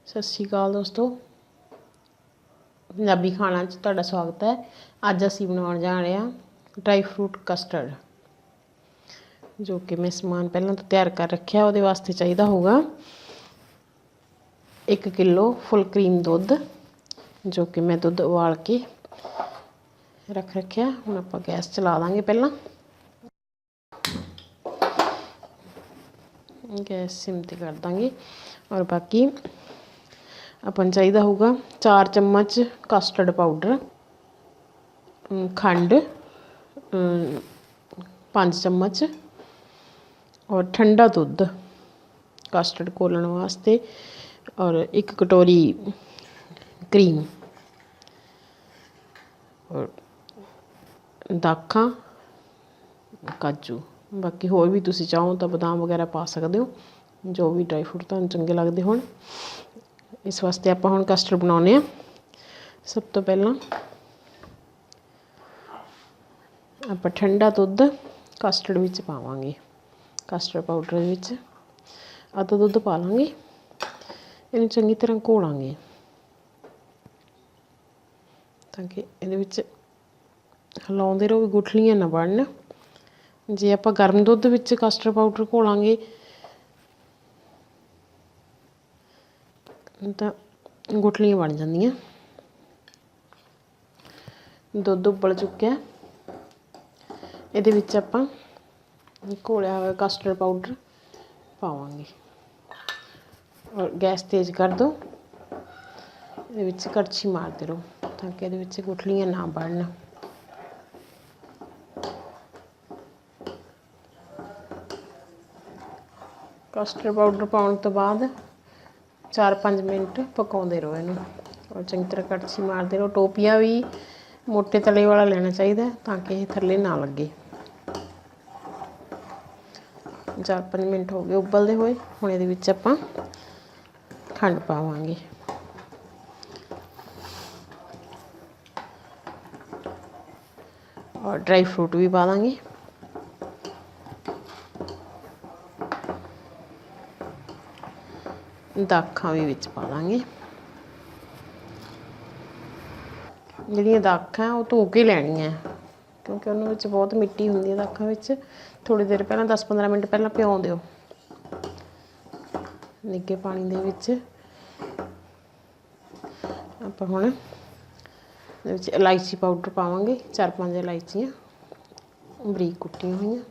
सत श्री अकाल दोस्तों, पंजाबी खाना च तुहाडा स्वागत है। अज असीं बनाउण जा रहे हैं ड्राई फ्रूट कस्टर्ड, जो कि मैं समान पहलां तो तैयार कर रखिया। उहदे वास्ते चाहिदा होगा 1 किलो फुल क्रीम दुध, जो कि मैं दुध उबाल के रख रखिया। हुण आपां गैस चला दांगे। पहलां गैस सिम ते कर दांगे और बाकी अपन चाहिए होगा 4 चम्मच कस्टर्ड पाउडर, खंड 5 चम्मच और ठंडा दुध कस्टर्ड घोलण वास्ते, और 1 कटोरी क्रीम और दाखां काजू। बाकी होर भी तुसीं चाहो तो बादाम वगैरह पा सकते हो, जो भी ड्राई फ्रूट तुहानूं चंगे लगदे होण। इस वास्ते आपां हुण कस्टर्ड बनाउने आ। सब तो पहलां आपां ठंडा दुध कस्टर्ड विच पावांगे, कस्टर्ड पाउडर विच अद्धा दुध पा लांगे। इहनूं चंगी तरह घोलांगे ताकि इहदे विच हिलाउंदे रहो, गुठलियां ना बनन। जे आपां गर्म दुध विच कस्टर्ड पाउडर घोलांगे तो गुठलियां बन जांदियां। दुध उबल चुक्या, इहदे विच आपां घोलिया हुआ कस्टर्ड पाउडर पावांगे और गैस तेज़ कर दो। इहदे विच कड़छी मारते रहो ताकि इहदे विच गुठलियां ना बनन। कस्टर्ड पाउडर पाउण तो बाद 4-5 मिनट पकाउंदे रहो इहनूं और चंगी तरह कड़छी मारते रहो। टोपिया भी मोटे तले वाला लेना चाहिए ताकि ये थल्ले ना लगे। 4-5 मिनट हो गए उबलते हुए। हुण इहदे विच आपां खंड पावांगे और ड्राई फ्रूट भी पा देंगे। दाखां भी विच पा देंगे। जिहड़ियां दाखां वो धो के लैणियां, क्योंकि उन्हां विच बहुत मिट्टी हुंदी है। दाखां विच थोड़ी देर पहलां 10-15 मिनट पहलां भਿਓ दिओ निੱਘੇ पानी दे विच। आपां हुण इहदे विच इलायची पाउडर पावांगे, 4-5 इलायचियां बरीक कुट्टियां होईयां।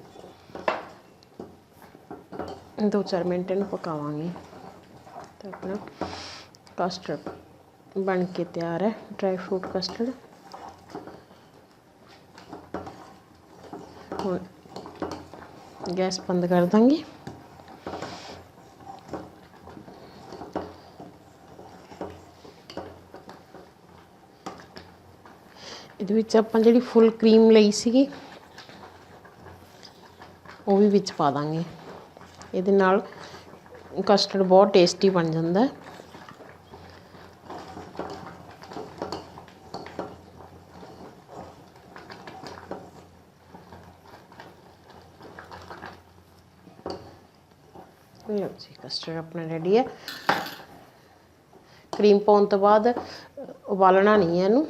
2-4 मिनट इहनूं पकावांगे तो अपना कस्टर्ड बन के तैयार है, ड्राई फ्रूट कस्टर्ड। हुण गैस बंद कर देंगे। इहदे विच आपां जिहड़ी फुल क्रीम लई सीगी वो भी विच पा देंगे। इहदे नाल कस्टर्ड बहुत टेस्टी बन जाता है। लो जी, कस्टर्ड अपना रेडी है। क्रीम पाउण तो बाद उबालना नहीं है इनू,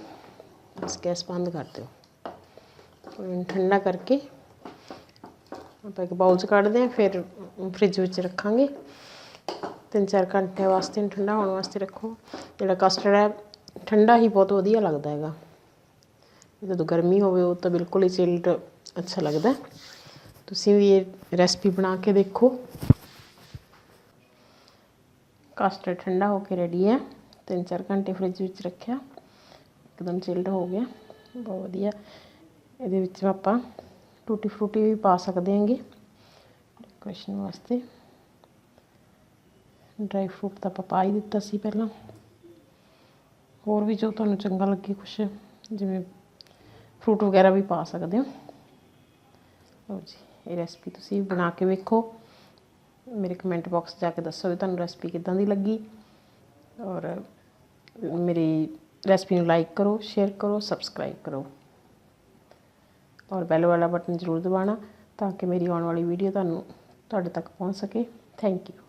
बस गैस बंद कर दो। ठंडा करके आप एक बाउल च कढ़ते हैं, फिर फ्रिज में रखांगे 3-4 घंटे वास्ते। ठंडा होने वास्ते रखो। जिहड़ा कस्टर्ड है ठंडा ही बहुत वधिया लगता है। जो गर्मी हो तो बिल्कुल ही चिल्ड अच्छा लगता है। तुसीं भी ये रेसिपी बना के देखो। कस्टर्ड ठंडा होकर रेडी है। 3-4 घंटे फ्रिज में रखा, एकदम चिल्ड हो गया, बहुत वधिया। इहदे विच आपां टूटी फ्रूटी भी पा सकते हैं डेकोरेशन वास्ते। ड्राई फ्रूट तो आपां पा ही दिता सी पहलां। होर भी जो तुहानूं चंगा लगे, कुछ जिवें फ्रूट वगैरह भी पा सकते हो। लो जी, ये रेसिपी तुसीं बना के वेखो। मेरे कमेंट बॉक्स जाके दसो कि तुहानूं रेसिपी किदां दी लगी। और मेरी रेसिपी नूं लाइक करो, शेयर करो, सबसक्राइब करो और बैल वाला बटन जरूर दबाना ताकि मेरी आने वाली वीडियो तुहानूं तुहाडे तक पहुँच सके। Thank you.